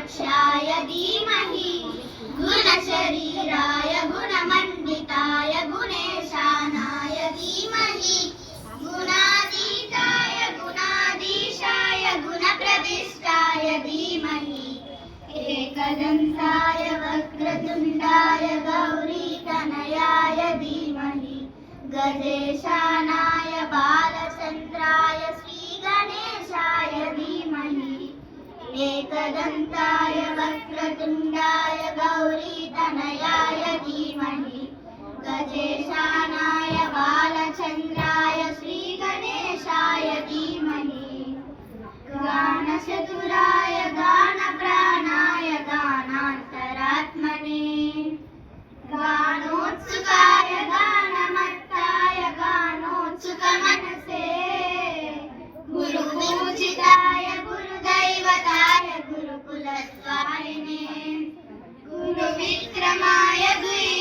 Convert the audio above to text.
गुणकक्षाय धीमहि गुणशरीराय गुणमण्डिताय गुणेशानाय धीमहि गुणातीताय गुणाधीशाय गुणप्रविष्टाय धीमहि एकदन्ताय वक्रतुण्डाय गौरीतनयाय धीमहि गजेशानाय बालचन्द्राय श्रीगणेशाय धीमहि एकदन्ताय वक्रतुण्डाय गौरीतनयाय धीमहि गजेशानाय बालचन्द्राय श्रीगणेशाय धीमहि गानचतुराय गानप्राणाय गानान्तरात्मने गानोत्सुकाय गानमत्ताय गानोत्सुकमनसे गुरुपूजिताय गुरुदैवताय गुरुकुलस्वामिने गुरुविक्रमाय गुरुविक्रमाय